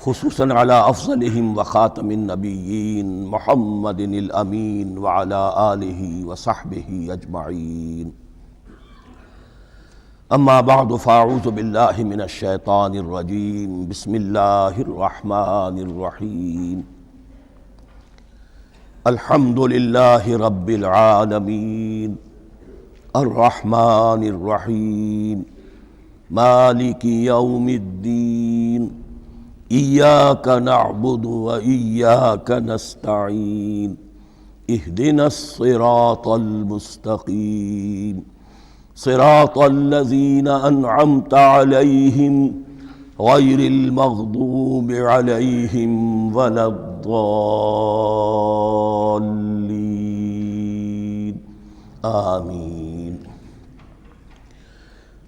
خصوصاً على افضلهم وخاتم النبیین محمد الامین وعلى آلہ وصحبہ اجمعین. اما بعد فاعوذ باللہ من الشیطان الرجیم. بسم اللہ الرحمن الرحیم. الحمد للہ رب العالمین الرحمن الرحیم مالک یوم الدین. ایاک نعبد و ایاک نستعین. اہدنا الصراط المستقیم صراط الذین انعمت علیہم غیر المغضوب علیہم ولا الضالین. آمین.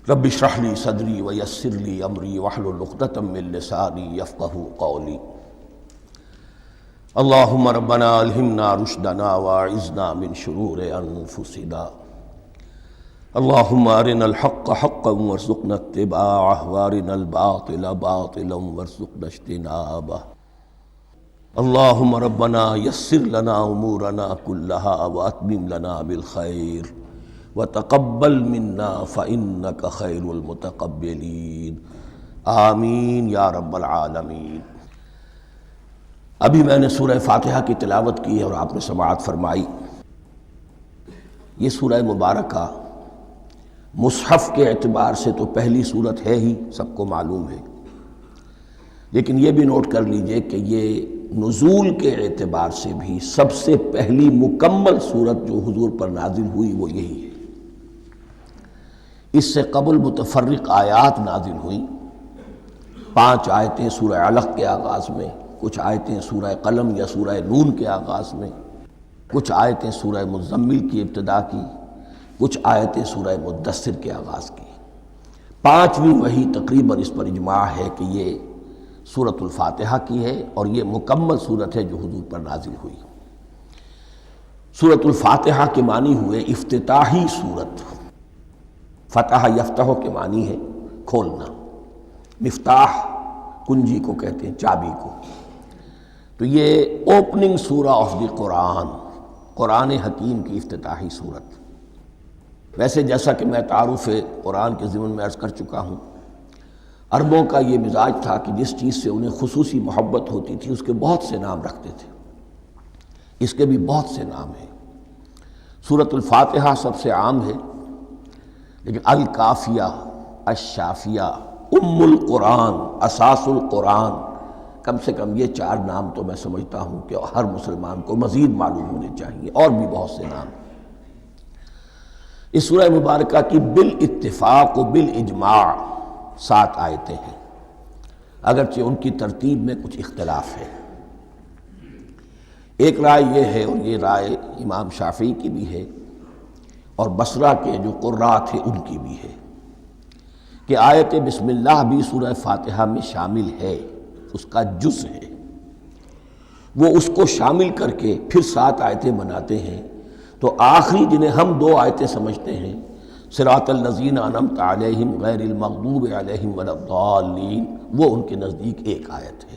رب اشرح لی صدری ویسر لی امری واحلل عقدۃ من لسانی یفقہوا قولی. اللہم ربنا الہمنا رشدنا واعذنا من شرور انفسنا. اللہم ارنا الحق حقا وارزقنا اتباعہ وارنا الباطل باطلا وارزقنا اجتنابہ. اللہم ربنا یسر لنا امورنا کلہا واتمم لنا بالخیر وتقبل منا فإنك خیر المتقبلین. آمین یا رب العالمین. ابھی میں نے سورہ فاتحہ کی تلاوت کی اور آپ نے سماعت فرمائی. یہ سورہ مبارکہ مصحف کے اعتبار سے تو پہلی سورت ہے ہی، سب کو معلوم ہے، لیکن یہ بھی نوٹ کر لیجئے کہ یہ نزول کے اعتبار سے بھی سب سے پہلی مکمل سورت جو حضور پر نازل ہوئی وہ یہی ہے. اس سے قبل متفرق آیات نازل ہوئیں. 5 آیتیں سورہ علق کے آغاز میں، کچھ آیتیں سورہ قلم یا سورہ نون کے آغاز میں، کچھ آیتیں سورہ مزمل کی ابتدا کی، کچھ آیتیں سورہ مدثر کے آغاز کی. 5ویں وحی تقریباً اس پر اجماع ہے کہ یہ سورۃ الفاتحہ کی ہے اور یہ مکمل سورت ہے جو حضور پر نازل ہوئی. سورۃ الفاتحہ کے معنی ہوئے افتتاحی سورت. فتح یفتح کے معنی ہے کھولنا. مفتاح کنجی کو کہتے ہیں، چابی کو. تو یہ اوپننگ سورہ آف دی قرآن، قرآن حکیم کی افتتاحی صورت. ویسے جیسا کہ میں تعارف قرآن کے ضمن میں عرض کر چکا ہوں، عربوں کا یہ مزاج تھا کہ جس چیز سے انہیں خصوصی محبت ہوتی تھی اس کے بہت سے نام رکھتے تھے. اس کے بھی بہت سے نام ہیں. سورۃ الفاتحہ سب سے عام ہے، لیکن الکافیہ، الشافیہ، ام القرآن، اساس القرآن، کم سے کم یہ 4 نام تو میں سمجھتا ہوں کہ ہر مسلمان کو مزید معلوم ہونے چاہیے، اور بھی بہت سے نام. اس سورہ مبارکہ کی بالاتفاق و بالاجماع 7 آیتیں ہیں، اگرچہ ان کی ترتیب میں کچھ اختلاف ہے. ایک رائے یہ ہے، اور یہ رائے امام شافعی کی بھی ہے اور بصرہ کے جو قراء تھے ان کی بھی ہے، کہ آیت بسم اللہ بھی سورہ فاتحہ میں شامل ہے، اس کا جز ہے. وہ اس کو شامل کر کے پھر 7 آیتیں بناتے ہیں. تو آخری جنہیں ہم 2 آیتیں سمجھتے ہیں، صراط الذین انعمت علیہم غیر المغضوب علیہم ولا الضالین، وہ ان کے نزدیک ایک آیت ہے.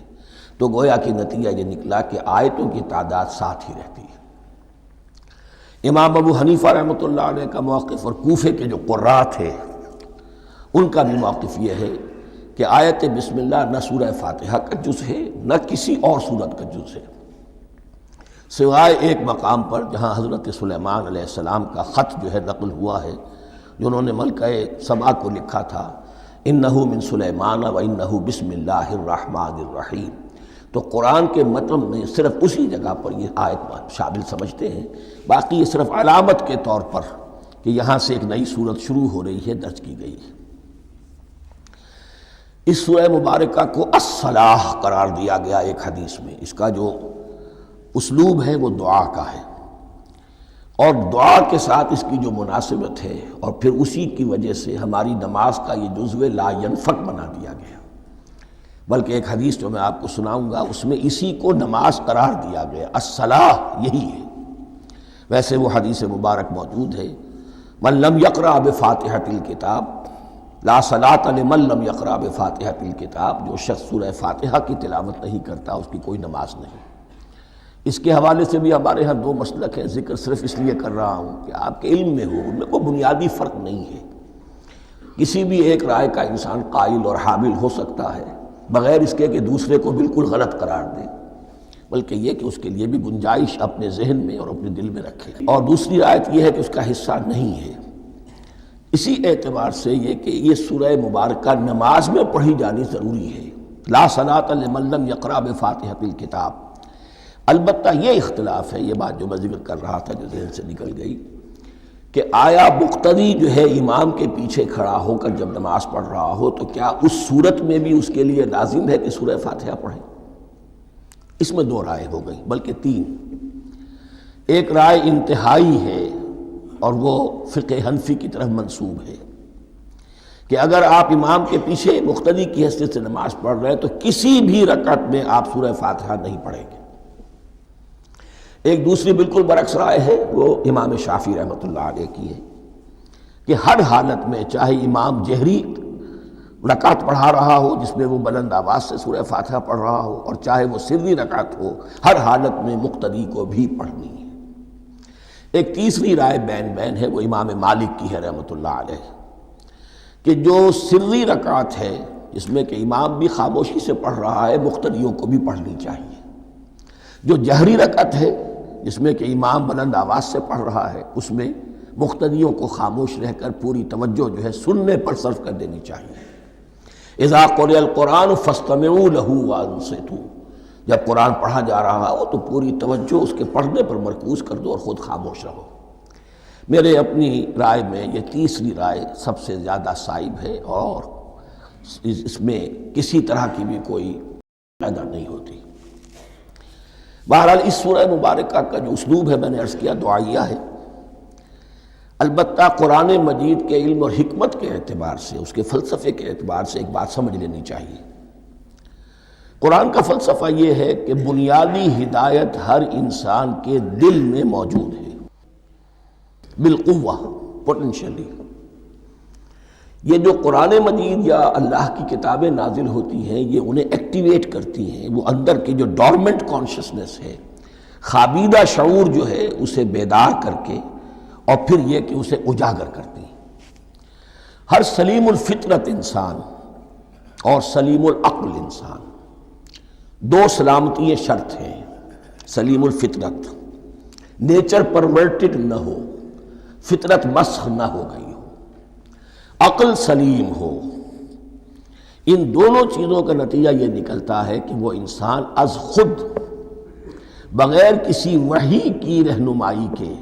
تو گویا کہ نتیجہ یہ نکلا کہ آیتوں کی تعداد 7 ہی رہتی ہے. امام ابو حنیفہ رحمۃ اللہ علیہ کا موقف اور کوفے کے جو قراء تھے ان کا بھی موقف یہ ہے کہ آیت بسم اللہ نہ سورہ فاتحہ کا جز ہے نہ کسی اور سورت کا جز ہے، سوائے ایک مقام پر جہاں حضرت سلیمان علیہ السلام کا خط جو ہے نقل ہوا ہے، جو انہوں نے ملکہ سبا کو لکھا تھا، انہ من سلیمان و انہ بسم اللہ الرحمن الرحیم. تو قرآن کے متن میں صرف اسی جگہ پر یہ آیت شامل سمجھتے ہیں، باقی یہ صرف علامت کے طور پر کہ یہاں سے ایک نئی سورت شروع ہو رہی ہے درج کی گئی ہے. اس سورہ مبارکہ کو الصلاح قرار دیا گیا ایک حدیث میں. اس کا جو اسلوب ہے وہ دعا کا ہے، اور دعا کے ساتھ اس کی جو مناسبت ہے، اور پھر اسی کی وجہ سے ہماری نماز کا یہ جزو لا ینفک بنا دیا گیا. بلکہ ایک حدیث جو میں آپ کو سناؤں گا اس میں اسی کو نماز قرار دیا گیا، الصلاح یہی ہے. ویسے وہ حدیث مبارک موجود ہے، من لم یقرأ بفاتحۃ الکتاب لا صلاۃ لمن لم یقرأ بفاتحۃ الکتاب، جو شخص سورہ فاتحہ کی تلاوت نہیں کرتا اس کی کوئی نماز نہیں۔ اس کے حوالے سے بھی ہمارے ہاں دو مسلک ہیں، ذکر صرف اس لیے کر رہا ہوں کہ آپ کے علم میں ہو، ان میں کوئی بنیادی فرق نہیں ہے۔ کسی بھی ایک رائے کا انسان قائل اور حامل ہو سکتا ہے بغیر اس کے کہ دوسرے کو بالکل غلط قرار دے، بلکہ یہ کہ اس کے لیے بھی گنجائش اپنے ذہن میں اور اپنے دل میں رکھے۔ اور دوسری آیت یہ ہے کہ اس کا حصہ نہیں ہے۔ اسی اعتبار سے یہ کہ یہ سورہ مبارکہ نماز میں پڑھی جانی ضروری ہے، لا صلاۃ لمن لم یقرأ بفاتحۃ الکتاب۔ البتہ یہ اختلاف ہے، یہ بات جو میں ذکر کر رہا تھا جو ذہن سے نکل گئی، کہ آیا مقتدی جو ہے امام کے پیچھے کھڑا ہو کر جب نماز پڑھ رہا ہو تو کیا اس صورت میں بھی اس کے لیے لازم ہے کہ سورہ فاتحہ پڑھے؟ اس میں دو رائے ہو گئی، بلکہ تین۔ ایک رائے انتہائی ہے اور وہ فقہ حنفی کی طرف منسوب ہے کہ اگر آپ امام کے پیچھے مقتدی کی حیثیت سے نماز پڑھ رہے ہیں تو کسی بھی رکعت میں آپ سورہ فاتحہ نہیں پڑھیں گے۔ ایک دوسری بالکل برعکس رائے ہے، وہ امام شافعی رحمۃ اللہ علیہ کی ہے کہ ہر حالت میں، چاہے امام جہری رکعت پڑھا رہا ہو جس میں وہ بلند آواز سے سورہ فاتحہ پڑھ رہا ہو، اور چاہے وہ سری رکعت ہو، ہر حالت میں مقتدی کو بھی پڑھنی ہے۔ ایک تیسری رائے بین بین ہے، وہ امام مالک کی ہے رحمۃ اللہ علیہ، کہ جو سری رکعت ہے جس میں کہ امام بھی خاموشی سے پڑھ رہا ہے، مقتدیوں کو بھی پڑھنی چاہیے۔ جو جہری رکعت ہے جس میں کہ امام بلند آواز سے پڑھ رہا ہے، اس میں مقتدیوں کو خاموش رہ کر پوری توجہ جو ہے سننے پر صرف کر دینی چاہیے۔ اذا قرئ القرآن فاستمعوا له وانصتوا، جب قرآن پڑھا جا رہا ہو تو پوری توجہ اس کے پڑھنے پر مرکوز کر دو اور خود خاموش رہو۔ میرے اپنی رائے میں یہ تیسری رائے سب سے زیادہ صائب ہے اور اس میں کسی طرح کی بھی کوئی پیدا نہیں ہوتی۔ بہرحال اس سورہ مبارکہ کا جو اسلوب ہے میں نے عرض کیا دعائیہ ہے، البتہ قرآن مجید کے علم اور حکمت کے اعتبار سے، اس کے فلسفے کے اعتبار سے ایک بات سمجھ لینی چاہیے۔ قرآن کا فلسفہ یہ ہے کہ بنیادی ہدایت ہر انسان کے دل میں موجود ہے، بالقوہ، پوٹینشلی۔ یہ جو قرآن مجید یا اللہ کی کتابیں نازل ہوتی ہیں یہ انہیں ایکٹیویٹ کرتی ہیں، وہ اندر کی جو ڈورمنٹ کانشسنس ہے، خوابیدہ شعور جو ہے اسے بیدار کر کے، اور پھر یہ کہ اسے اجاگر کرتی ہیں۔ ہر سلیم الفطرت انسان اور سلیم العقل انسان، دو سلامتی شرط ہیں۔ سلیم الفطرت، نیچر پرورٹڈ نہ ہو، فطرت مسخ نہ ہو گئی ہو، عقل سلیم ہو۔ ان دونوں چیزوں کا نتیجہ یہ نکلتا ہے کہ وہ انسان از خود، بغیر کسی وحی کی رہنمائی کے،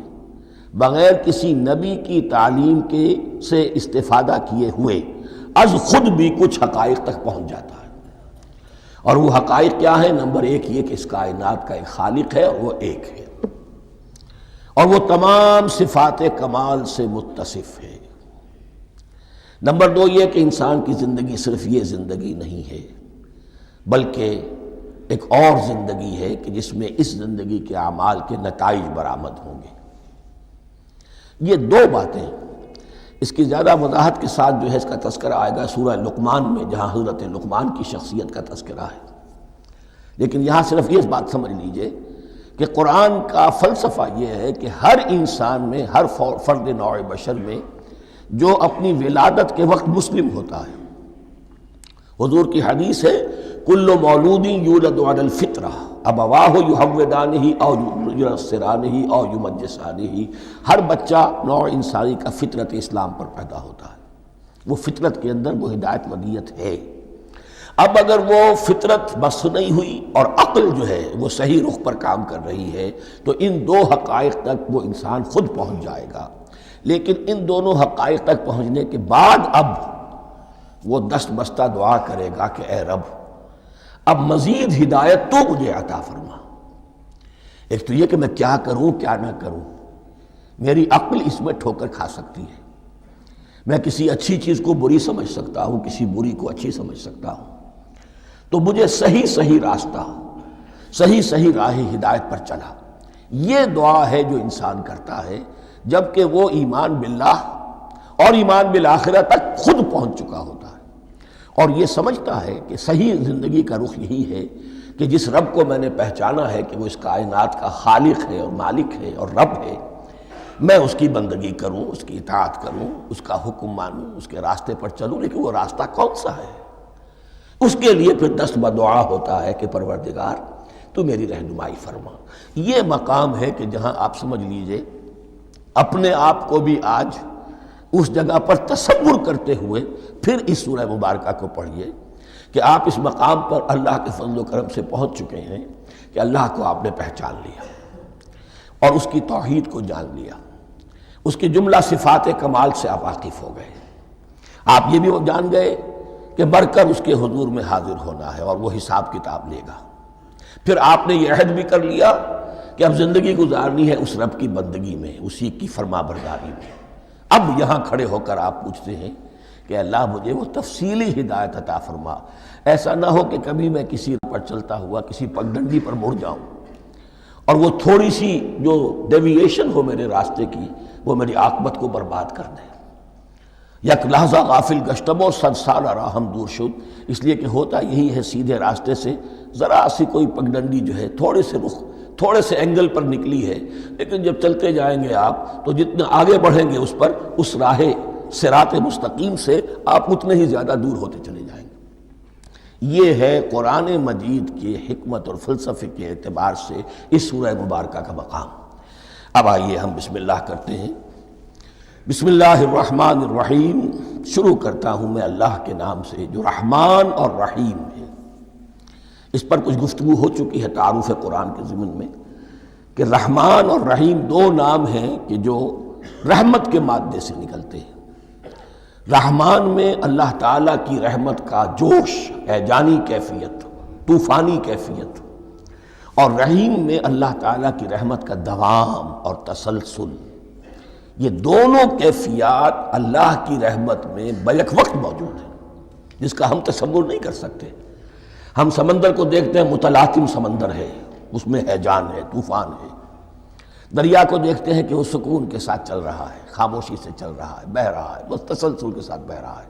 بغیر کسی نبی کی تعلیم کے سے استفادہ کیے ہوئے، از خود بھی کچھ حقائق تک پہنچ جاتا ہے۔ اور وہ حقائق کیا ہیں؟ نمبر ایک یہ کہ اس کائنات کا ایک خالق ہے اور وہ ایک ہے، اور وہ تمام صفات کمال سے متصف ہے۔ نمبر دو یہ کہ انسان کی زندگی صرف یہ زندگی نہیں ہے، بلکہ ایک اور زندگی ہے کہ جس میں اس زندگی کے اعمال کے نتائج برآمد ہوں گے۔ یہ دو باتیں، اس کی زیادہ وضاحت کے ساتھ جو ہے اس کا تذکرہ آئے گا سورہ لقمان میں، جہاں حضرت لقمان کی شخصیت کا تذکرہ ہے۔ لیکن یہاں صرف یہ بات سمجھ لیجئے کہ قرآن کا فلسفہ یہ ہے کہ ہر انسان میں، ہر فرد نوع بشر میں جو اپنی ولادت کے وقت مسلم ہوتا ہے، حضور کی حدیث ہے کل مولود یولد علی الفطرہ ابواہ یحودانہ او ینصرانہ او یمجسانہ، ہر بچہ نوع انسانی کا فطرت اسلام پر پیدا ہوتا ہے، وہ فطرت کے اندر وہ ہدایت ودیت ہے۔ اب اگر وہ فطرت بس نہیں ہوئی اور عقل جو ہے وہ صحیح رخ پر کام کر رہی ہے تو ان دو حقائق تک وہ انسان خود پہنچ جائے گا۔ لیکن ان دونوں حقائق تک پہنچنے کے بعد اب وہ دست بستہ دعا کرے گا کہ اے رب اب مزید ہدایت تو مجھے عطا فرما۔ ایک تو یہ کہ میں کیا کروں کیا نہ کروں، میری عقل اس میں ٹھوکر کھا سکتی ہے، میں کسی اچھی چیز کو بری سمجھ سکتا ہوں، کسی بری کو اچھی سمجھ سکتا ہوں، تو مجھے صحیح راستہ، صحیح راہ ہدایت پر چلا۔ یہ دعا ہے جو انسان کرتا ہے جبکہ وہ ایمان باللہ اور ایمان بالآخرہ تک خود پہنچ چکا ہوتا ہے، اور یہ سمجھتا ہے کہ صحیح زندگی کا رخ یہی ہے کہ جس رب کو میں نے پہچانا ہے کہ وہ اس کائنات کا خالق ہے اور مالک ہے اور رب ہے، میں اس کی بندگی کروں، اس کی اطاعت کروں، اس کا حکم مانوں، اس کے راستے پر چلوں۔ لیکن وہ راستہ کون سا ہے؟ اس کے لیے پھر دست بدعا ہوتا ہے کہ پروردگار تو میری رہنمائی فرما۔ یہ مقام ہے کہ جہاں آپ سمجھ لیجئے اپنے آپ کو بھی آج اس جگہ پر تصور کرتے ہوئے پھر اس سورہ مبارکہ کو پڑھیے کہ آپ اس مقام پر اللہ کے فضل و کرم سے پہنچ چکے ہیں کہ اللہ کو آپ نے پہچان لیا اور اس کی توحید کو جان لیا، اس کی جملہ صفات کمال سے آپ واقف ہو گئے۔ آپ یہ بھی وہ جان گئے کہ مر کر اس کے حضور میں حاضر ہونا ہے اور وہ حساب کتاب لے گا۔ پھر آپ نے یہ عہد بھی کر لیا کہ اب زندگی گزارنی ہے اس رب کی بندگی میں، اسی کی فرما برداری میں۔ اب یہاں کھڑے ہو کر آپ پوچھتے ہیں کہ اللہ مجھے وہ تفصیلی ہدایت عطا فرما، ایسا نہ ہو کہ کبھی میں کسی پر چلتا ہوا کسی پگڈنڈی پر مڑ جاؤں اور وہ تھوڑی سی جو ڈیوییشن ہو میرے راستے کی وہ میری عاقبت کو برباد کر دے۔ یک لحظہ غافل گشتم و صد سال راہم دور شد، اس لیے کہ ہوتا یہی ہے سیدھے راستے سے ذرا سی کوئی پگڈنڈی جو ہے تھوڑے سے اینگل پر نکلی ہے، لیکن جب چلتے جائیں گے آپ تو جتنے آگے بڑھیں گے اس پر، اس راہ صراط مستقیم سے آپ اتنے ہی زیادہ دور ہوتے چلے جائیں گے۔ یہ ہے قرآن مجید کی حکمت اور فلسفے کے اعتبار سے اس سورہ مبارکہ کا مقام۔ اب آئیے ہم بسم اللہ کرتے ہیں۔ بسم اللہ الرحمن الرحیم، شروع کرتا ہوں میں اللہ کے نام سے جو رحمان اور رحیم ہے۔ اس پر کچھ گفتگو ہو چکی ہے تعارف قرآن کے ضمن میں کہ رحمان اور رحیم دو نام ہیں کہ جو رحمت کے مادے سے نکلتے ہیں۔ رحمان میں اللہ تعالیٰ کی رحمت کا جوش، ہیجانی کیفیت، طوفانی کیفیت، اور رحیم میں اللہ تعالیٰ کی رحمت کا دوام اور تسلسل۔ یہ دونوں کیفیات اللہ کی رحمت میں بیک وقت موجود ہیں، جس کا ہم تصور نہیں کر سکتے۔ ہم سمندر کو دیکھتے ہیں، متلاطم سمندر ہے، اس میں ہیجان ہے، طوفان ہے۔ دریا کو دیکھتے ہیں کہ وہ سکون کے ساتھ چل رہا ہے، خاموشی سے چل رہا ہے، بہہ رہا ہے، بس تسلسل کے ساتھ بہہ رہا ہے۔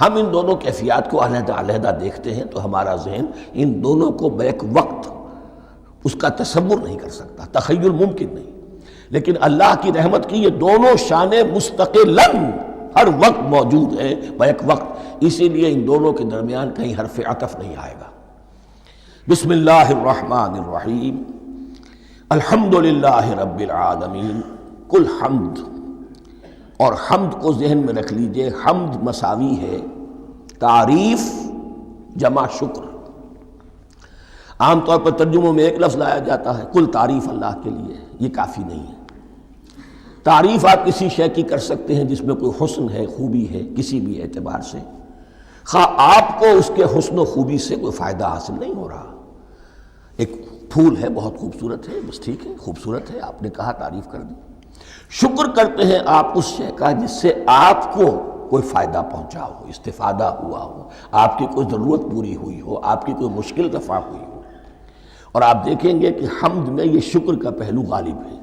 ہم ان دونوں کیفیات کو علیحدہ علیحدہ دیکھتے ہیں تو ہمارا ذہن ان دونوں کو بیک وقت اس کا تصور نہیں کر سکتا، تخیل ممکن نہیں۔ لیکن اللہ کی رحمت کی یہ دونوں شانیں مستقلاً ہر وقت موجود ہیں بیک وقت، اسی لیے ان دونوں کے درمیان کہیں حرف عطف نہیں آئے گا۔ بسم اللہ الرحمن الرحیم، الحمدللہ رب العالمین۔ کل حمد، اور حمد کو ذہن میں رکھ لیجئے، حمد مساوی ہے تعریف جمع شکر۔ عام طور پر ترجموں میں ایک لفظ لایا جاتا ہے، کل تعریف اللہ کے لیے، یہ کافی نہیں ہے۔ تعریف آپ کسی شے کی کر سکتے ہیں جس میں کوئی حسن ہے، خوبی ہے، کسی بھی اعتبار سے، خواہ آپ کو اس کے حسن و خوبی سے کوئی فائدہ حاصل نہیں ہو رہا۔ ایک پھول ہے، بہت خوبصورت ہے، بس ٹھیک ہے، خوبصورت ہے، آپ نے کہا، تعریف کر دی۔ شکر کرتے ہیں آپ اس شے کا جس سے آپ کو کوئی فائدہ پہنچا ہو، استفادہ ہوا ہو، آپ کی کوئی ضرورت پوری ہوئی ہو، آپ کی کوئی مشکل رفع ہوئی ہو۔ اور آپ دیکھیں گے کہ حمد میں یہ شکر کا پہلو غالب ہے۔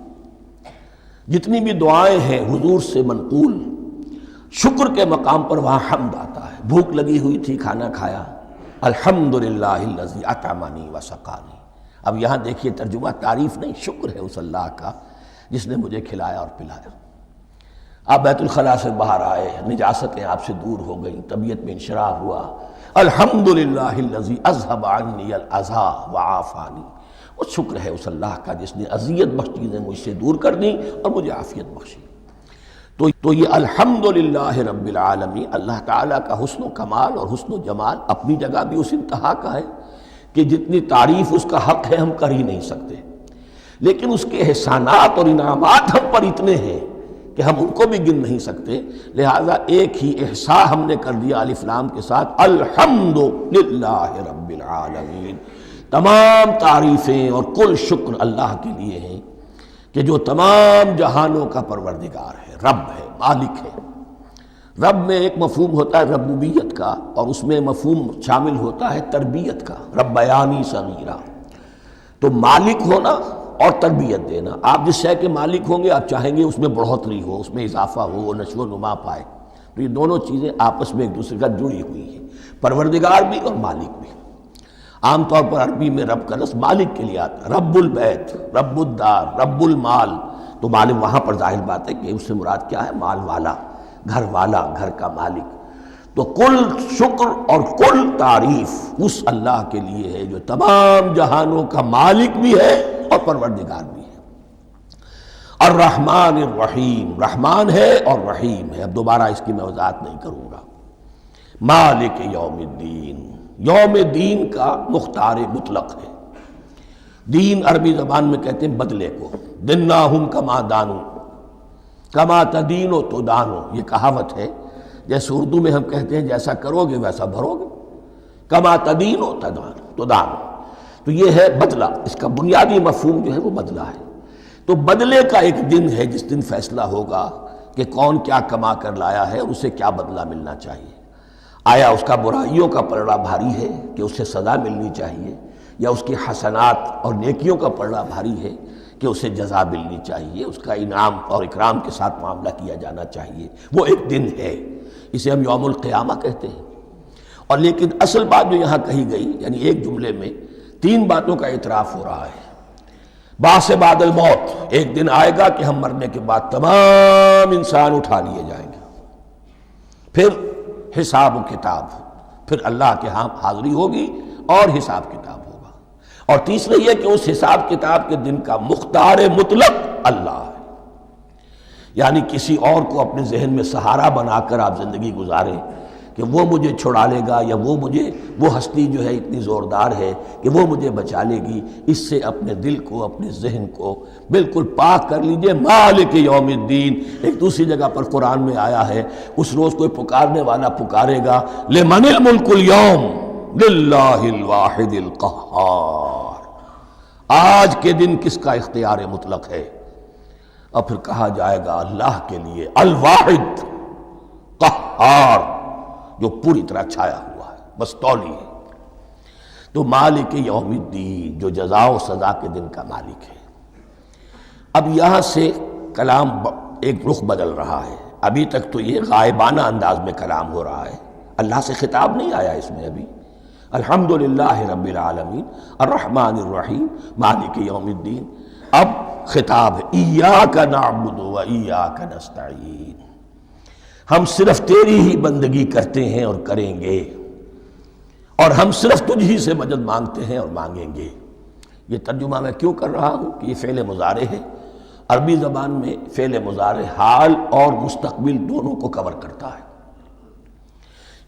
جتنی بھی دعائیں ہیں حضور سے منقول، شکر کے مقام پر وہاں حمد آتا ہے۔ بھوک لگی ہوئی تھی، کھانا کھایا، الحمدللہ الذی اطعمنی وسقانی۔ اب یہاں دیکھیے ترجمہ تعریف نہیں، شکر ہے اس اللہ کا جس نے مجھے کھلایا اور پلایا۔ آپ بیت الخلاء سے باہر آئے، نجاستیں آپ سے دور ہو گئیں، طبیعت میں انشراح ہوا، الحمدللہ الذی اذھب عنی الاذی وعافانی۔ وہ شکر ہے اس اللہ کا جس نے اذیت بخش چیزیں مجھ سے دور کر دیں اور مجھے عافیت بخشی۔ تو یہ الحمدللہ رب العالمین، اللہ تعالیٰ کا حسن و کمال اور حسن و جمال اپنی جگہ بھی اس انتہا کا ہے کہ جتنی تعریف اس کا حق ہے ہم کر ہی نہیں سکتے، لیکن اس کے احسانات اور انعامات ہم پر اتنے ہیں کہ ہم ان کو بھی گن نہیں سکتے۔ لہٰذا ایک ہی احصاء ہم نے کر دیا الف لام کے ساتھ، الحمدللہ رب العالمین۔ تمام تعریفیں اور کل شکر اللہ کے لیے ہیں کہ جو تمام جہانوں کا پروردگار ہے، رب ہے، مالک ہے۔ رب میں ایک مفہوم ہوتا ہے ربوبیت کا، اور اس میں مفہوم شامل ہوتا ہے تربیت کا، ربیانی صغیرہ۔ تو مالک ہونا اور تربیت دینا۔ آپ جس شے کے مالک ہوں گے آپ چاہیں گے اس میں بڑھوتری ہو، اس میں اضافہ ہو، وہ نشو و نما پائے۔ تو یہ دونوں چیزیں آپس میں ایک دوسرے کا جڑی ہوئی ہیں، پروردگار بھی اور مالک بھی۔ عام طور پر عربی میں رب کا لفظ مالک کے لیے آتا ہے، رب البیت، رب الدار، رب المال۔ تو مالک وہاں پر ظاہر بات ہے کہ اس سے مراد کیا ہے؟ مال والا، گھر والا، گھر کا مالک۔ تو کل شکر اور کل تعریف اس اللہ کے لیے ہے جو تمام جہانوں کا مالک بھی ہے اور پروردگار بھی ہے۔ الرحمن الرحیم، رحمان ہے اور رحیم ہے۔ اب دوبارہ اس کی میں وضاحت نہیں کروں گا۔ مالک یوم الدین، یوم دین کا مختار مطلق ہے۔ دین عربی زبان میں کہتے ہیں بدلے کو، دناہم کما دانو، کما تدینو تو دانو، یہ کہاوت ہے۔ جیسے اردو میں ہم کہتے ہیں جیسا کرو گے ویسا بھرو گے، کما تدینو تو دانو، تو یہ ہے بدلہ۔ اس کا بنیادی مفہوم جو ہے وہ بدلہ ہے۔ تو بدلے کا ایک دن ہے جس دن فیصلہ ہوگا کہ کون کیا کما کر لایا ہے اور اسے کیا بدلہ ملنا چاہیے۔ آیا اس کا برائیوں کا پلڑا بھاری ہے کہ اسے سزا ملنی چاہیے، یا اس کی حسنات اور نیکیوں کا پلڑا بھاری ہے کہ اسے جزا ملنی چاہیے، اس کا انعام اور اکرام کے ساتھ معاملہ کیا جانا چاہیے۔ وہ ایک دن ہے، اسے ہم یوم القیامہ کہتے ہیں۔ اور لیکن اصل بات جو یہاں کہی گئی، یعنی ایک جملے میں تین باتوں کا اعتراف ہو رہا ہے۔ بعث بعد الموت، ایک دن آئے گا کہ ہم مرنے کے بعد تمام انسان اٹھا لیے جائیں گے۔ پھر حساب و کتاب، پھر اللہ کے ہاں حاضری ہوگی اور حساب کتاب ہوگا۔ اور تیسرے یہ کہ اس حساب کتاب کے دن کا مختار مطلق اللہ ہے، یعنی کسی اور کو اپنے ذہن میں سہارا بنا کر آپ زندگی گزاریں کہ وہ مجھے چھڑا لے گا، یا وہ ہستی جو ہے اتنی زوردار ہے کہ وہ مجھے بچا لے گی، اس سے اپنے دل کو، اپنے ذہن کو بالکل پاک کر لیجئے۔ مالک یوم الدین، ایک دوسری جگہ پر قرآن میں آیا ہے، اس روز کوئی پکارنے والا پکارے گا لمن الملک اليوم للہ الواحد القہار، آج کے دن کس کا اختیار مطلق ہے؟ اور پھر کہا جائے گا اللہ کے لیے، الواحد قہار، جو پوری طرح چھایا ہوا ہے، بس تولی ہے۔ تو مالک یوم الدین، جو جزا و سزا کے دن کا مالک ہے۔ اب یہاں سے کلام ایک رخ بدل رہا ہے۔ ابھی تک تو یہ غائبانہ انداز میں کلام ہو رہا ہے، اللہ سے خطاب نہیں آیا اس میں ابھی۔ الحمدللہ رب العالمین الرحمن الرحیم مالک یوم الدین۔ اب خطاب ہے، ایاک نعبد و ایاک نستعین، ہم صرف تیری ہی بندگی کرتے ہیں اور کریں گے، اور ہم صرف تجھ ہی سے مدد مانگتے ہیں اور مانگیں گے۔ یہ ترجمہ میں کیوں کر رہا ہوں کہ یہ فعل مضارع ہے۔ عربی زبان میں فعل مضارع حال اور مستقبل دونوں کو کور کرتا ہے۔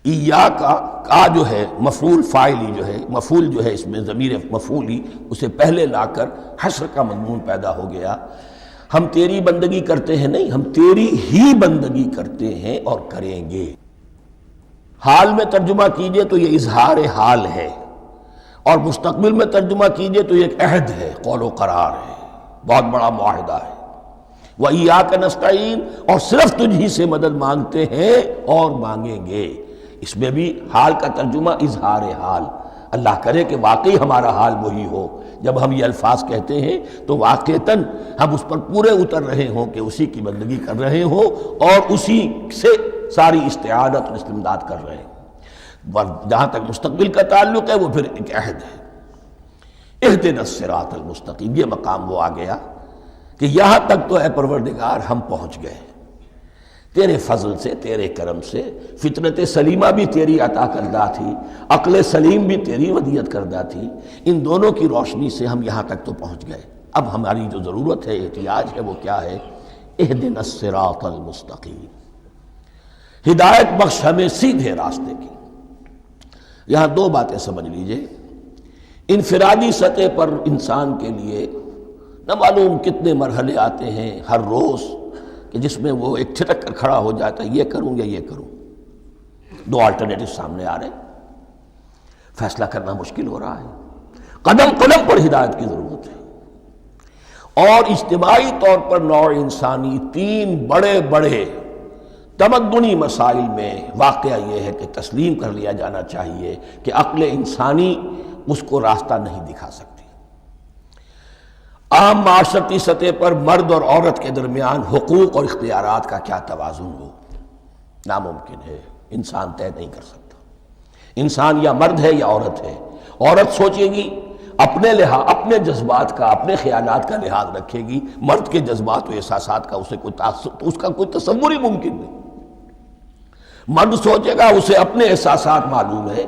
ایاک کا جو ہے مفعول فاعلی جو ہے، مفعول جو ہے اس میں ضمیر مفعولی، اسے پہلے لا کر حشر کا مضمون پیدا ہو گیا۔ ہم تیری بندگی کرتے ہیں نہیں، ہم تیری ہی بندگی کرتے ہیں اور کریں گے۔ حال میں ترجمہ کیجئے تو یہ اظہار حال ہے، اور مستقبل میں ترجمہ کیجئے تو یہ ایک عہد ہے، قول و قرار ہے، بہت بڑا معاہدہ ہے۔ وَإِيَّاكَ نَسْتَعِينُ، اور صرف تجھ ہی سے مدد مانگتے ہیں اور مانگیں گے۔ اس میں بھی حال کا ترجمہ اظہار حال، اللہ کرے کہ واقعی ہمارا حال وہی ہو، جب ہم یہ الفاظ کہتے ہیں تو واقعتاً ہم اس پر پورے اتر رہے ہوں کہ اسی کی بندگی کر رہے ہوں اور اسی سے ساری استعانت اور استمداد کر رہے ہیں۔ جہاں تک مستقبل کا تعلق ہے وہ پھر ایک عہد ہے، اہدنا الصراط المستقیم۔ یہ مقام وہ آ گیا کہ یہاں تک تو اے پروردگار ہم پہنچ گئے، تیرے فضل سے، تیرے کرم سے۔ فطرت سلیمہ بھی تیری عطا کردہ تھی، عقل سلیم بھی تیری ودیت کردہ تھی، ان دونوں کی روشنی سے ہم یہاں تک تو پہنچ گئے۔ اب ہماری جو ضرورت ہے، احتیاج ہے، وہ کیا ہے؟ اہدنا الصراط المستقیم، ہدایت بخش ہمیں سیدھے راستے کی۔ یہاں دو باتیں سمجھ لیجئے۔ انفرادی سطح پر انسان کے لیے نہ معلوم کتنے مرحلے آتے ہیں ہر روز کہ جس میں وہ ایک چھٹک کر کھڑا ہو جاتا ہے، یہ کروں یا یہ کروں۔ دو آلٹرنیٹو سامنے آ رہے ہیں، فیصلہ کرنا مشکل ہو رہا ہے۔ قدم قدم پر ہدایت کی ضرورت ہے۔ اور اجتماعی طور پر نوع انسانی تین بڑے بڑے تمدنی مسائل میں واقعہ یہ ہے کہ تسلیم کر لیا جانا چاہیے کہ عقل انسانی اس کو راستہ نہیں دکھا سکتی۔ عام معاشرتی سطح پر مرد اور عورت کے درمیان حقوق اور اختیارات کا کیا توازن ہو، ناممکن ہے، انسان طے نہیں کر سکتا۔ انسان یا مرد ہے یا عورت ہے۔ عورت سوچے گی اپنے لحاظ، اپنے جذبات کا، اپنے خیالات کا لحاظ رکھے گی، مرد کے جذبات و احساسات کا اس کا کوئی تصور ہی ممکن نہیں۔ مرد سوچے گا اسے اپنے احساسات معلوم ہے،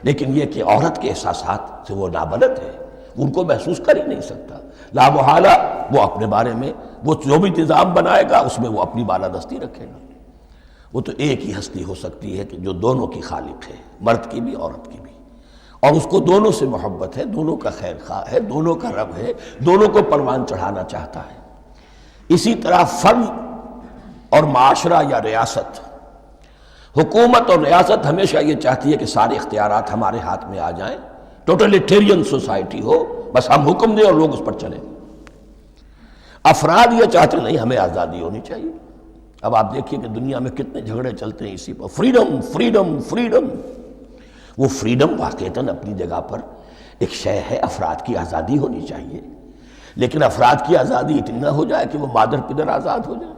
لیکن یہ کہ عورت کے احساسات سے وہ نابلد ہے، ان کو محسوس کر ہی نہیں سکتا۔ لا محالہ وہ اپنے بارے میں وہ جو بھی نظام بنائے گا اس میں وہ اپنی بالادستی رکھے گا۔ وہ تو ایک ہی ہستی ہو سکتی ہے کہ جو دونوں کی خالق ہے، مرد کی بھی عورت کی بھی، اور اس کو دونوں سے محبت ہے، دونوں کا خیر خواہ ہے، دونوں کا رب ہے، دونوں کو پروان چڑھانا چاہتا ہے۔ اسی طرح فرد اور معاشرہ یا ریاست، حکومت اور ریاست ہمیشہ یہ چاہتی ہے کہ سارے اختیارات ہمارے ہاتھ میں آ جائیں، ٹوٹلیٹیرین سوسائٹی ہو، بس ہم حکم دیں اور لوگ اس پر چلیں۔ افراد یہ چاہتے نہیں، ہمیں آزادی ہونی چاہیے۔ اب آپ دیکھیے کہ دنیا میں کتنے جھگڑے چلتے ہیں اسی پر، فریڈم فریڈم فریڈم۔ وہ فریڈم واقعتاً اپنی جگہ پر ایک شے ہے، افراد کی آزادی ہونی چاہیے، لیکن افراد کی آزادی اتنی نہ ہو جائے کہ وہ مادر پدر آزاد ہو جائے،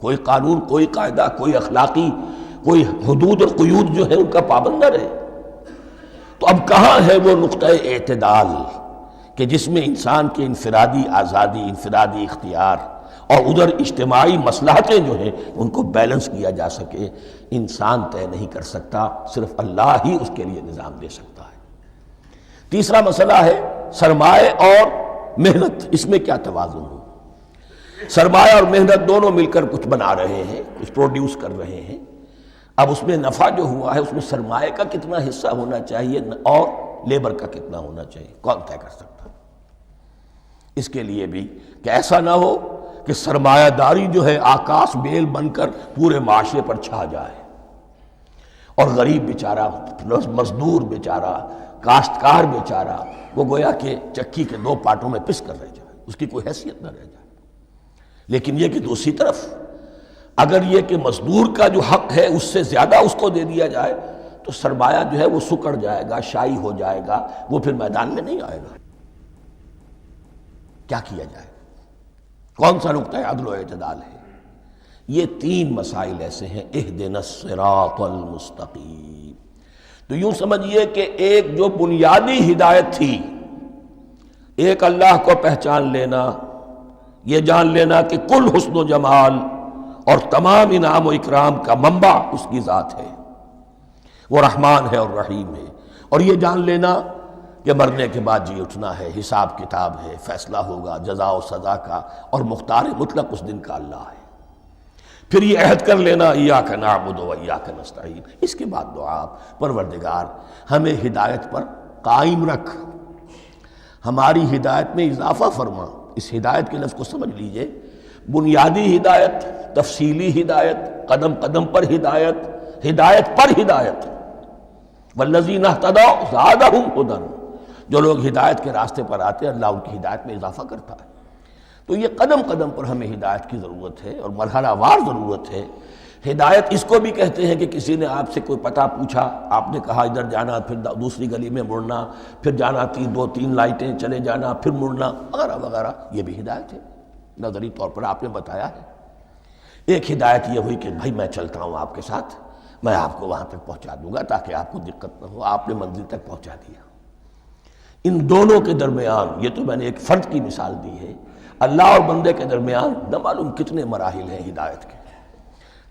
کوئی قانون، کوئی قاعدہ، کوئی اخلاقی کوئی حدود اور قیود جو ہے ان کا پابند نہ رہے۔ تو اب کہاں ہے وہ نقطہ اعتدال کہ جس میں انسان کے انفرادی آزادی، انفرادی اختیار اور ادھر اجتماعی مصلحتیں جو ہیں ان کو بیلنس کیا جا سکے؟ انسان طے نہیں کر سکتا، صرف اللہ ہی اس کے لیے نظام دے سکتا ہے۔ تیسرا مسئلہ ہے سرمایہ اور محنت، اس میں کیا توازن ہو؟ سرمایہ اور محنت دونوں مل کر کچھ بنا رہے ہیں، کچھ پروڈیوس کر رہے ہیں۔ اب اس میں نفع جو ہوا ہے اس میں سرمایہ کا کتنا حصہ ہونا چاہیے اور لیبر کا کتنا ہونا چاہیے، کون طے کر سکتا ہے؟ اس کے لیے بھی کہ ایسا نہ ہو کہ سرمایہ داری جو ہے آکاش بیل بن کر پورے معاشرے پر چھا جائے، اور غریب بیچارہ، مزدور بیچارہ، کاشتکار بیچارہ وہ گویا کہ چکی کے دو پارٹوں میں پس کر رہ جائے، اس کی کوئی حیثیت نہ رہ جائے۔ لیکن یہ کہ دوسری طرف اگر یہ کہ مزدور کا جو حق ہے اس سے زیادہ اس کو دے دیا جائے تو سرمایہ جو ہے وہ سکڑ جائے گا، شائی ہو جائے گا، وہ پھر میدان میں نہیں آئے گا۔ کیا کیا جائے؟ کون سا نقطہ عدل و اعتدال ہے؟ یہ تین مسائل ایسے ہیں، اہدنا الصراط المستقیم۔ تو یوں سمجھیے کہ ایک جو بنیادی ہدایت تھی، ایک اللہ کو پہچان لینا، یہ جان لینا کہ کل حسن و جمال اور تمام انعام و اکرام کا منبع اس کی ذات ہے، وہ رحمان ہے اور رحیم ہے، اور یہ جان لینا کہ مرنے کے بعد جی اٹھنا ہے، حساب کتاب ہے، فیصلہ ہوگا جزا و سزا کا، اور مختار مطلق اس دن کا اللہ ہے۔ پھر یہ عہد کر لینا ایاک نعبد و ایاک نستعین۔ اس کے بعد دعا، پروردگار ہمیں ہدایت پر قائم رکھ، ہماری ہدایت میں اضافہ فرما۔ اس ہدایت کے لفظ کو سمجھ لیجئے، بنیادی ہدایت، تفصیلی ہدایت، قدم قدم پر ہدایت، ہدایت پر ہدایت۔ والذین اہتدوا زادہم ھدی، جو لوگ ہدایت کے راستے پر آتے ہیں اللہ ان کی ہدایت میں اضافہ کرتا ہے۔ تو یہ قدم قدم پر ہمیں ہدایت کی ضرورت ہے اور مرحلہ وار ضرورت ہے۔ ہدایت اس کو بھی کہتے ہیں کہ کسی نے آپ سے کوئی پتہ پوچھا، آپ نے کہا ادھر جانا، پھر دوسری گلی میں مڑنا، پھر جانا دو تین لائٹیں چلے جانا، پھر مڑنا، وغیرہ وغیرہ، یہ بھی ہدایت ہے۔ نظری طور پر آپ نے بتایا ہے۔ ایک ہدایت یہ ہوئی کہ بھائی میں چلتا ہوں آپ کے ساتھ، میں آپ کو وہاں تک پہنچا دوں گا تاکہ آپ کو دقت نہ ہو، آپ نے منزل تک پہنچا دیا۔ ان دونوں کے درمیان، یہ تو میں نے ایک فرد کی مثال دی ہے، اللہ اور بندے کے درمیان نہ معلوم کتنے مراحل ہیں ہدایت کے۔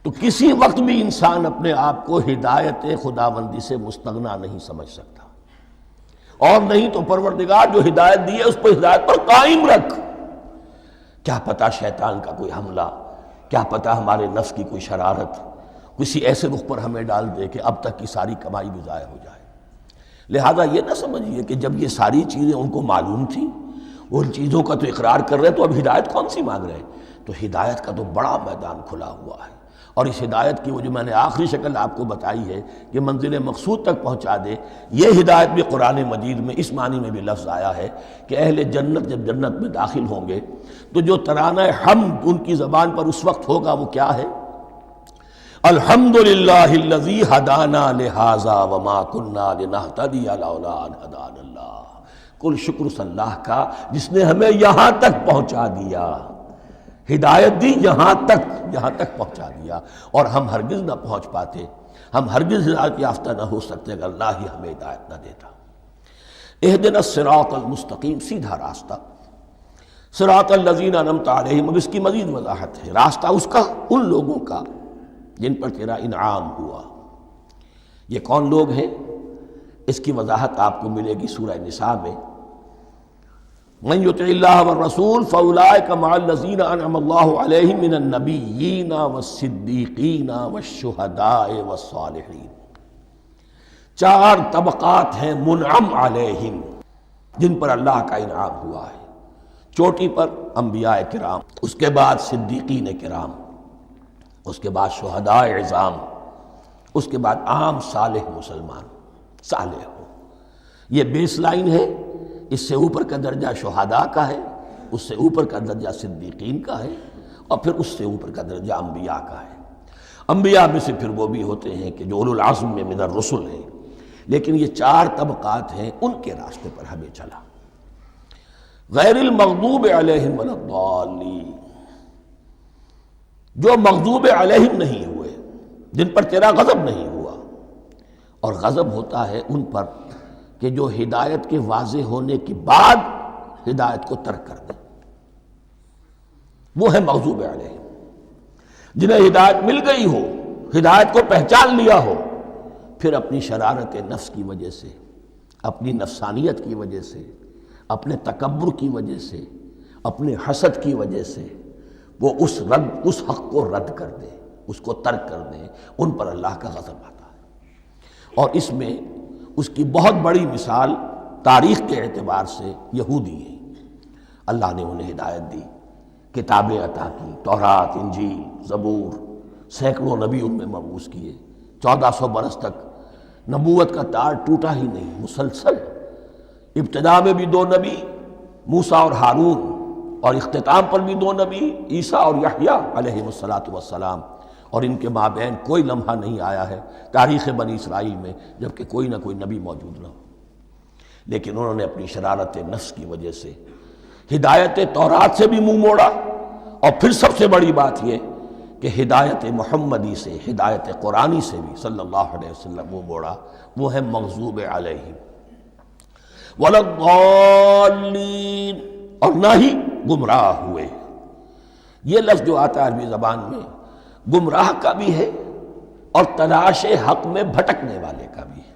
تو کسی وقت بھی انسان اپنے آپ کو ہدایت خداوندی سے مستغنا نہیں سمجھ سکتا، اور نہیں تو پروردگار جو ہدایت دی ہے اس پر ہدایت پر قائم رکھ۔ کیا پتہ شیطان کا کوئی حملہ، کیا پتہ ہمارے نفس کی کوئی شرارت کسی ایسے رخ پر ہمیں ڈال دے کہ اب تک کی ساری کمائی بھی ضائع ہو جائے۔ لہذا یہ نہ سمجھیے کہ جب یہ ساری چیزیں ان کو معلوم تھیں، وہ ان چیزوں کا تو اقرار کر رہے تو اب ہدایت کون سی مانگ رہے ہیں؟ تو ہدایت کا تو بڑا میدان کھلا ہوا ہے، اور اس ہدایت کی وہ جو میں نے آخری شکل آپ کو بتائی ہے کہ منزل مقصود تک پہنچا دے، یہ ہدایت بھی قرآن مجید میں اس معنی میں بھی لفظ آیا ہے کہ اہل جنت جب جنت میں داخل ہوں گے تو جو ترانہ حمد ان کی زبان پر اس وقت ہوگا وہ کیا ہے؟ الحمدللہ الذی ہدانا لہذا وما کننا لنہتدی لولا ان ہدانا اللہ۔ کل شکر اس اللہ کا جس نے ہمیں یہاں تک پہنچا دیا، ہدایت دی یہاں تک پہنچا دیا، اور ہم ہرگز نہ پہنچ پاتے، ہم ہرگز ہدایت یافتہ نہ ہو سکتے اگر اللہ ہی ہمیں ہدایت نہ دیتا۔ اہدنا الصراط المستقیم، سیدھا راستہ، صراط الذین انعمت علیہم، اب اس کی مزید وضاحت ہے، راستہ اس کا ان لوگوں کا جن پر تیرا انعام ہوا۔ یہ کون لوگ ہیں؟ اس کی وضاحت آپ کو ملے گی سورہ نساء میں، من یطع اللہ والرسول فاولئک مع الذین انعم اللہ علیہم من النبیین والصدیقین والشہداء والصالحین۔ 4 طبقات ہیں منعم علیہم، جن پر اللہ کا انعام ہوا ہے۔ چوٹی پر انبیاء کرام، اس کے بعد صدیقین کرام، اس کے بعد شہداء عظام، اس کے بعد عام صالح مسلمان، صالح ہو۔ یہ بیس لائن ہے، اس سے اوپر کا درجہ شہداء کا ہے، اس سے اوپر کا درجہ صدیقین کا ہے، اور پھر اس سے اوپر کا درجہ انبیاء کا ہے۔ انبیاء میں سے پھر وہ بھی ہوتے ہیں کہ جو اولو العزم میں من الرسل ہیں، لیکن یہ 4 طبقات ہیں، ان کے راستے پر ہمیں چلا۔ غیر المغضوب علیہم ولا الضالین، جو مغضوب علیہم نہیں ہوئے، جن پر تیرا غضب نہیں ہوا، اور غضب ہوتا ہے ان پر کہ جو ہدایت کے واضح ہونے کے بعد ہدایت کو ترک کر دیں، وہ ہے مغضوب علیہم۔ جنہیں ہدایت مل گئی ہو، ہدایت کو پہچان لیا ہو، پھر اپنی شرارت نفس کی وجہ سے، اپنی نفسانیت کی وجہ سے، اپنے تکبر کی وجہ سے، اپنے حسد کی وجہ سے وہ اس حق کو رد کر دیں، اس کو ترک کر دیں، ان پر اللہ کا غضب آتا ہے۔ اور اس میں اس کی بہت بڑی مثال تاریخ کے اعتبار سے یہودی ہیں۔ اللہ نے انہیں ہدایت دی، کتابیں عطا کی، تورات، انجیل، زبور، سینکڑوں نبی ان میں مبعوث کیے، 1400 برس تک نبوت کا تار ٹوٹا ہی نہیں، مسلسل۔ ابتدا میں بھی 2 نبی، موسیٰ اور ہارون، اور اختتام پر بھی 2 نبی، عیسیٰ اور یحییٰ علیہ السلام، اور ان کے مابین کوئی لمحہ نہیں آیا ہے تاریخ بنی اسرائیل میں جبکہ کوئی نہ کوئی نبی موجود نہ ہو۔ لیکن انہوں نے اپنی شرارت نفس کی وجہ سے ہدایت تورات سے بھی منہ موڑا، اور پھر سب سے بڑی بات یہ کہ ہدایت محمدی سے، ہدایت قرآنی سے بھی صلی اللہ علیہ وسلم منہ موڑا، وہ ہے مغضوب علیہم ولا الضالین، اور نہ ہی گمراہ ہوئے۔ یہ لفظ جو آتا ہے عربی زبان میں گمراہ کا بھی ہے اور تلاش حق میں بھٹکنے والے کا بھی ہے۔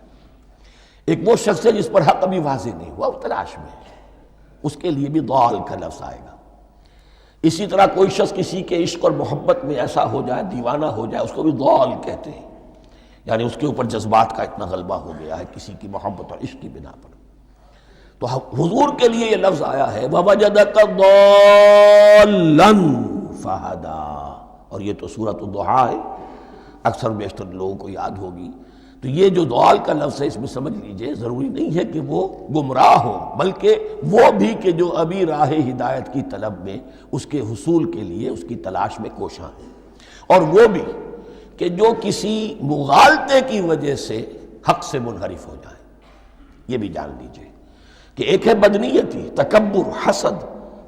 ایک وہ شخص ہے جس پر حق ابھی واضح نہیں ہوا، وہ تلاش میں ہے، اس کے لیے بھی ضال کا لفظ آئے گا۔ اسی طرح کوئی شخص کسی کے عشق اور محبت میں ایسا ہو جائے، دیوانہ ہو جائے، اس کو بھی ضال کہتے ہیں، یعنی اس کے اوپر جذبات کا اتنا غلبہ ہو گیا ہے کسی کی محبت اور عشق کی بنا پر۔ تو حضور کے لیے یہ لفظ آیا ہے وَوَجَدَكَ ضَالًّا فَهَدَىٰ، اور یہ تو سورۃ الضحیٰ ہے، اکثر بیشتر لوگوں کو یاد ہوگی۔ تو یہ جو ضال کا لفظ ہے، اس میں سمجھ لیجئے ضروری نہیں ہے کہ وہ گمراہ ہو، بلکہ وہ بھی کہ جو ابھی راہ ہدایت کی طلب میں، اس کے حصول کے لیے اس کی تلاش میں کوشاں ہیں، اور وہ بھی کہ جو کسی مغالطے کی وجہ سے حق سے منحرف ہو جائے۔ یہ بھی جان لیجئے کہ ایک ہے بدنیتی، تکبر، حسد،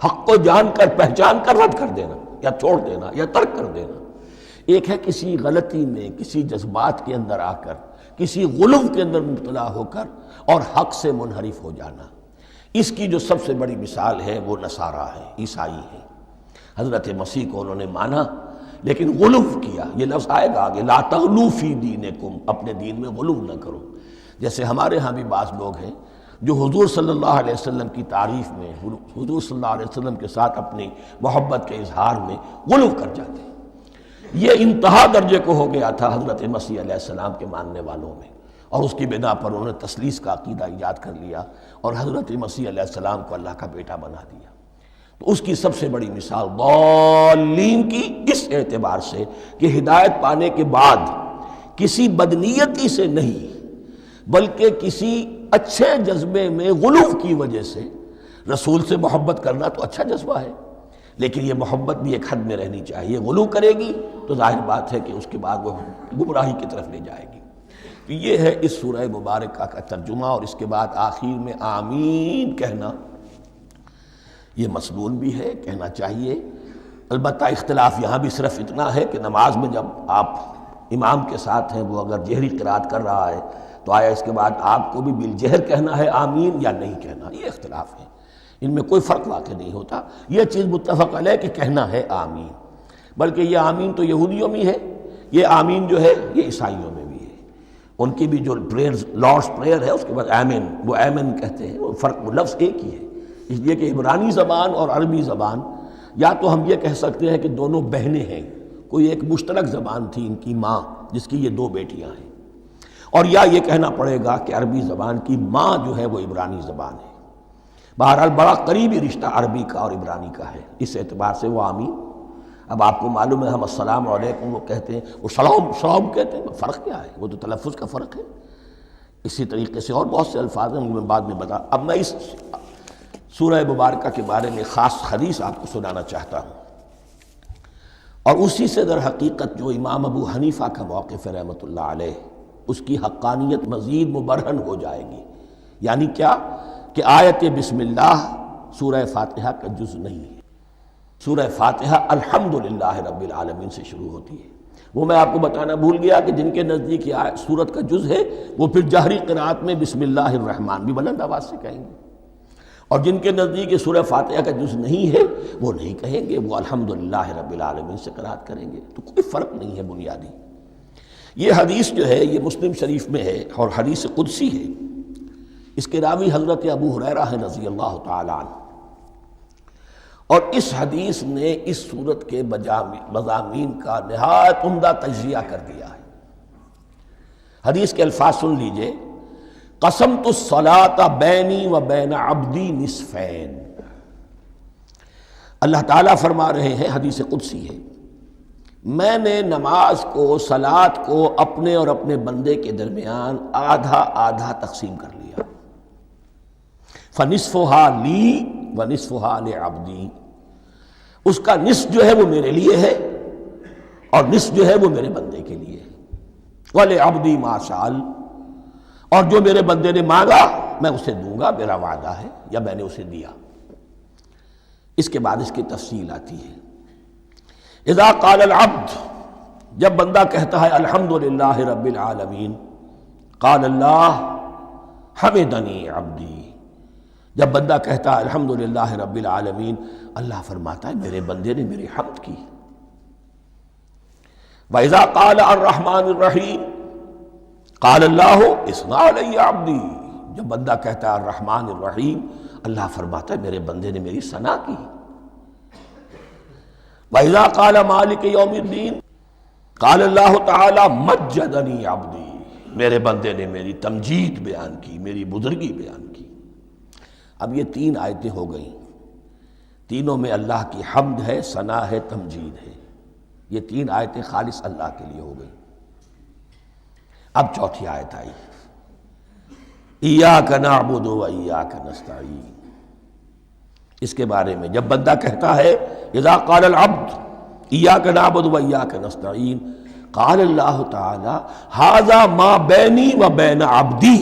حق کو جان کر پہچان کر رد کر دینا یا چھوڑ دینا یا ترک کر دینا۔ ایک ہے کسی غلطی میں، کسی جذبات کے اندر آ کر، کسی غلو کے اندر مبتلا ہو کر اور حق سے منحرف ہو جانا۔ اس کی جو سب سے بڑی مثال ہے وہ نصارہ ہے، عیسائی ہے۔ حضرت مسیح کو انہوں نے مانا لیکن غلو کیا، یہ لفظ آئے گا آگے، لا تغلو فی دینکم، اپنے دین میں غلو نہ کرو۔ جیسے ہمارے ہاں بھی بعض لوگ ہیں جو حضور صلی اللہ علیہ وسلم کی تعریف میں، حضور صلی اللہ علیہ وسلم کے ساتھ اپنی محبت کے اظہار میں غلو کر جاتے ہیں۔ یہ انتہا درجے کو ہو گیا تھا حضرت مسیح علیہ السلام کے ماننے والوں میں، اور اس کی بنا پر انہوں نے تثلیث کا عقیدہ ایجاد کر لیا اور حضرت مسیح علیہ السلام کو اللہ کا بیٹا بنا دیا۔ تو اس کی سب سے بڑی مثال ضالین کی اس اعتبار سے کہ ہدایت پانے کے بعد کسی بدنیتی سے نہیں بلکہ کسی اچھے جذبے میں غلو کی وجہ سے، رسول سے محبت کرنا تو اچھا جذبہ ہے، لیکن یہ محبت بھی ایک حد میں رہنی چاہیے۔ غلو کرے گی تو ظاہر بات ہے کہ اس کے بعد وہ گمراہی کی طرف لے جائے گی۔ تو یہ ہے اس سورہ مبارکہ کا ترجمہ، اور اس کے بعد آخر میں آمین کہنا یہ مسنون بھی ہے، کہنا چاہیے۔ البتہ اختلاف یہاں بھی صرف اتنا ہے کہ نماز میں جب آپ امام کے ساتھ ہیں، وہ اگر جہری قرات کر رہا ہے تو آیا اس کے بعد آپ کو بھی بالجہر کہنا ہے آمین یا نہیں کہنا، یہ اختلاف ہے، ان میں کوئی فرق واقع نہیں ہوتا۔ یہ چیز متفق علیہ کہ کہنا ہے آمین، بلکہ یہ آمین تو یہودیوں میں ہے، یہ آمین جو ہے یہ عیسائیوں میں بھی ہے، ان کی بھی جو پریئر لارڈس پریئر ہے اس کے بعد آمین، وہ آمین کہتے ہیں، وہ فرق، وہ لفظ ایک ہی ہے، اس لیے کہ عبرانی زبان اور عربی زبان یا تو ہم یہ کہہ سکتے ہیں کہ دونوں بہنیں ہیں، کوئی ایک مشترک زبان تھی ان کی ماں جس کی یہ دو بیٹیاں ہیں، اور یا یہ کہنا پڑے گا کہ عربی زبان کی ماں جو ہے وہ عبرانی زبان ہے۔ بہرحال بڑا قریبی رشتہ عربی کا اور عبرانی کا ہے، اس اعتبار سے وہ آمین۔ اب آپ کو معلوم ہے ہم السلام علیکم وہ کہتے ہیں، وہ سلام کہتے ہیں، فرق کیا ہے؟ وہ تو تلفظ کا فرق ہے۔ اسی طریقے سے اور بہت سے الفاظ ہیں، میں بعد میں بتا۔ اب میں اس سورہ مبارکہ کے بارے میں خاص حدیث آپ کو سنانا چاہتا ہوں، اور اسی سے در حقیقت جو امام ابو حنیفہ کا موقف ہے رحمۃ اللہ علیہ، اس کی حقانیت مزید مبرہن ہو جائے گی۔ یعنی کیا کہ آیت بسم اللہ سورہ فاتحہ کا جز نہیں ہے، سورہ فاتحہ الحمدللہ رب العالمین سے شروع ہوتی ہے۔ وہ میں آپ کو بتانا بھول گیا کہ جن کے نزدیک یہ سورت کا جز ہے وہ پھر جہری قرات میں بسم اللہ الرحمن بھی بلند آواز سے کہیں گے، اور جن کے نزدیک یہ سورہ فاتحہ کا جز نہیں ہے وہ نہیں کہیں گے، وہ الحمدللہ رب العالمین سے قرات کریں گے۔ تو کوئی فرق نہیں ہے بنیادی۔ یہ حدیث جو ہے یہ مسلم شریف میں ہے اور حدیث قدسی ہے، اس کے راوی حضرت ابو ہریرہ ہیں رضی اللہ تعالی عنہ، اور اس حدیث نے اس سورت کے مضامین کا نہایت عمدہ تجزیہ کر دیا ہے۔ حدیث کے الفاظ سن لیجئے، قسمت الصلاۃ بینی و بین عبدی نصفین۔ اللہ تعالیٰ فرما رہے ہیں، حدیث قدسی ہے، میں نے نماز کو، صلاۃ کو اپنے اور اپنے بندے کے درمیان آدھا آدھا تقسیم کر لیا، فنصفها لی ونصفها لعبدی، اس کا نصف جو ہے وہ میرے لیے ہے اور نصف جو ہے وہ میرے بندے کے لیے ہے، وَلِعَبْدِي مَا سَأَلَ، اور جو میرے بندے نے مانگا میں اسے دوں گا، میرا وعدہ ہے یا میں نے اسے دیا۔ اس کے بعد اس کی تفصیل آتی ہے، اذا قال العبد، جب بندہ کہتا ہے الحمدللہ رب العالمین، قال اللہ حمدنی عبدی، جب بندہ کہتا ہے الحمدللہ رب العالمین، اللہ فرماتا ہے میرے بندے نے میری حمد کی۔ وَإِذَا قَالَ الرَّحْمَنُ الرَّحِيمُ قَالَ اللَّهُ اثْنَى عَلَيَّ عَبْدِي، جب بندہ کہتا ہے الرحمن الرحیم، اللہ فرماتا ہے میرے بندے نے میری ثنا کی۔ وَإِذَا قَالَ مَالِكَ يَوْمِ الدِّينِ قَالَ اللَّهُ تَعَالَى مَجَّدَنِي عَبْدِي، میرے بندے نے میری تمجید بیان کی، میری بزرگی بیان کی۔ اب یہ تین آیتیں ہو گئیں، تینوں میں اللہ کی حمد ہے، ثنا ہے، تمجید ہے، یہ تین آیتیں خالص اللہ کے لیے ہو گئیں۔ اب چوتھی آیت آئی، ایاک نعبد و ایاک نستعین، اس کے بارے میں جب بندہ کہتا ہے اذا قال العبد ایاک نعبد و ایاک نستعین، قال اللہ تعالی ھذا ما بینی و بین عبدی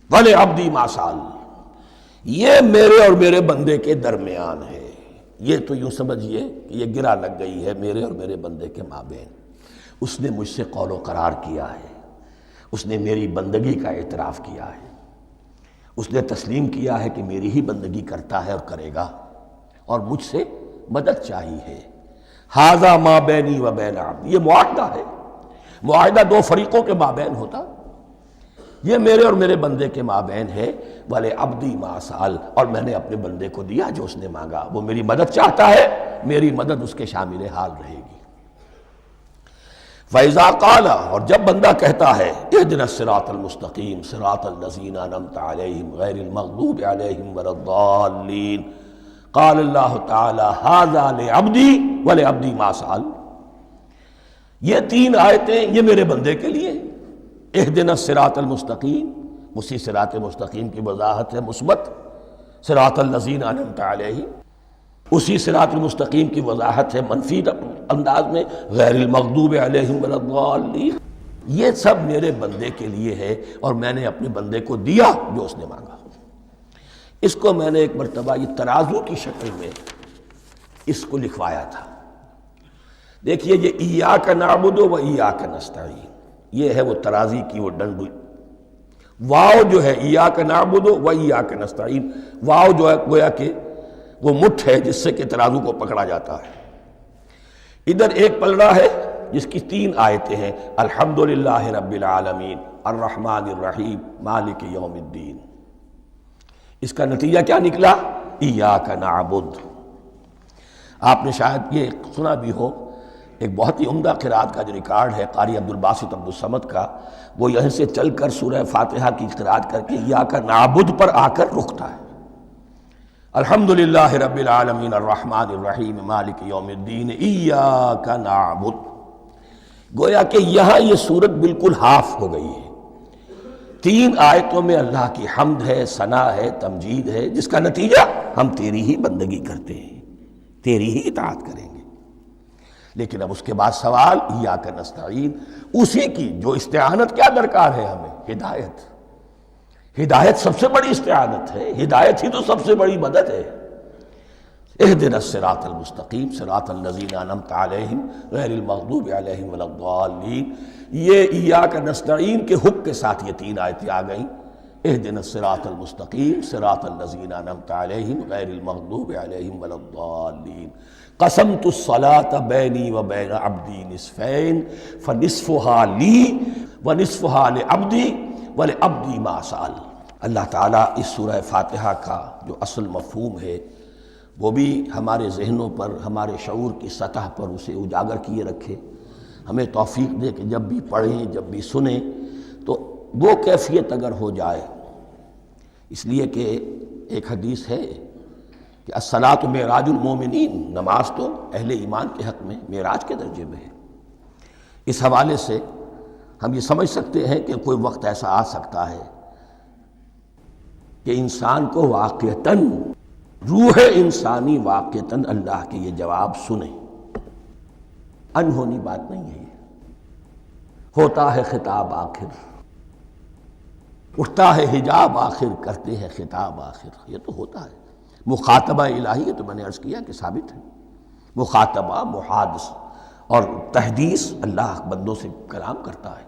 ولعبدی ما سأل، یہ میرے اور میرے بندے کے درمیان ہے۔ یہ تو یوں سمجھئے کہ یہ گرہ لگ گئی ہے میرے اور میرے بندے کے مابین، اس نے مجھ سے قول و قرار کیا ہے، اس نے میری بندگی کا اعتراف کیا ہے، اس نے تسلیم کیا ہے کہ میری ہی بندگی کرتا ہے اور کرے گا، اور مجھ سے مدد چاہیے ہے۔ ھذا ما بینی و بین عبدی، یہ معاہدہ ہے، معاہدہ دو فریقوں کے مابین ہوتا، یہ میرے اور میرے بندے کے مابین ہے۔ وَلِعَبْدِي مَا سَأَلَ، اور میں نے اپنے بندے کو دیا جو اس نے مانگا، وہ میری مدد چاہتا ہے، میری مدد اس کے شامل حال رہے گی۔ فَإِذَا قَالَ، اور جب بندہ کہتا ہے اهْدِنَا الصِّرَاطَ الْمُسْتَقِيمَ صِرَاطَ الَّذِينَ أَنْعَمْتَ عَلَيْهِمْ غَيْرِ الْمَغْضُوبِ عَلَيْهِمْ وَلَا الضَّالِّينَ، قَالَ اللَّهُ تَعَالَى هَذَا لِعَبْدِي وَلِعَبْدِي مَا سَأَلَ، یہ تین آیتیں یہ میرے بندے کے لیے، اهْدِنَا الصِّرَاطَ الْمُسْتَقِيمَ، اسی صراط مستقیم کی وضاحت ہے مثبت، صراط الذین انعمت علیہم، اسی صراط المستقیم کی وضاحت ہے منفی انداز میں، غیر المغضوب علیہم ولا الضالین۔ یہ سب میرے بندے کے لیے ہے اور میں نے اپنے بندے کو دیا جو اس نے مانگا۔ اس کو میں نے ایک مرتبہ یہ ترازو کی شکل میں اس کو لکھوایا تھا۔ دیکھیے یہ ایاک نعبد و ایاک نستعین، یہ ہے وہ ترازی کی وہ ڈنڈ، واو جو ہے ایاک نعبد و ایاک نستعین، واو جو ہے گویا کہ وہ مٹھ ہے جس سے کہ ترازو کو پکڑا جاتا ہے۔ ادھر ایک پلڑا ہے جس کی 3 آیتیں ہیں، الحمدللہ رب العالمین، الرحمن الرحیم، مالک یوم الدین۔ اس کا نتیجہ کیا نکلا؟ ایاک نعبد۔ آپ نے شاید یہ سنا بھی ہو، ایک بہت ہی عمدہ قرات کا جو ریکارڈ ہے قاری عبدالباسط عبدالصمد کا، وہ یہیں سے چل کر سورہ فاتحہ کی قرات کر کے ایاک نعبد پر آ کر رکتا ہے۔ الحمدللہ رب العالمین الرحمن الرحیم مالک یوم الدین ایاک نعبد۔ گویا کہ یہاں یہ صورت بالکل ہاف ہو گئی ہے۔ 3 آیتوں میں اللہ کی حمد ہے، ثنا ہے، تمجید ہے، جس کا نتیجہ ہم تیری ہی بندگی کرتے ہیں، تیری ہی اطاعت کریں گے۔ لیکن اب اس کے بعد سوال ایاک نستعین، اسی کی جو استعانت کیا درکار ہے ہمیں؟ ہدایت۔ ہدایت سب سے بڑی استعانت ہے، ہدایت ہی تو سب سے بڑی مدد ہے۔ اہدنا الصراط المستقیم صراط الذین انعمت علیہم غیر المغضوب علیہم ولا الضالین۔ یہ ایاک نستعین کے حکم کے ساتھ یہ 3 آیتیں آ گئیں، اہدنا الصراط المستقیم صراط الذین انعمت علیہم غیر المغضوب علیہم ولا الضالین۔ قسمت الصلاۃ بینی و بین عبدی نصفین فنصفها لی ونصفها لعبدی ولعبدی ما سأل۔ اللہ تعالیٰ اس سورہ فاتحہ کا جو اصل مفہوم ہے وہ بھی ہمارے ذہنوں پر، ہمارے شعور کی سطح پر اسے اجاگر کیے رکھے، ہمیں توفیق دے کہ جب بھی پڑھیں، جب بھی سنیں تو وہ کیفیت اگر ہو جائے۔ اس لیے کہ ایک حدیث ہے کہ الصلاۃ معراج المومنین، نماز تو اہل ایمان کے حق میں معراج کے درجے میں ہے۔ اس حوالے سے ہم یہ سمجھ سکتے ہیں کہ کوئی وقت ایسا آ سکتا ہے کہ انسان کو واقعتاً، روح انسانی واقعتاً اللہ کے یہ جواب سنے۔ انہونی بات نہیں ہے، ہوتا ہے خطاب آخر، اٹھتا ہے حجاب آخر، کرتے ہیں خطاب آخر، یہ تو ہوتا ہے۔ مخاطبہ الہی، یہ تو میں نے عرض کیا کہ ثابت ہے، مخاطبہ، محادث اور تحدیث، اللہ بندوں سے کلام کرتا ہے۔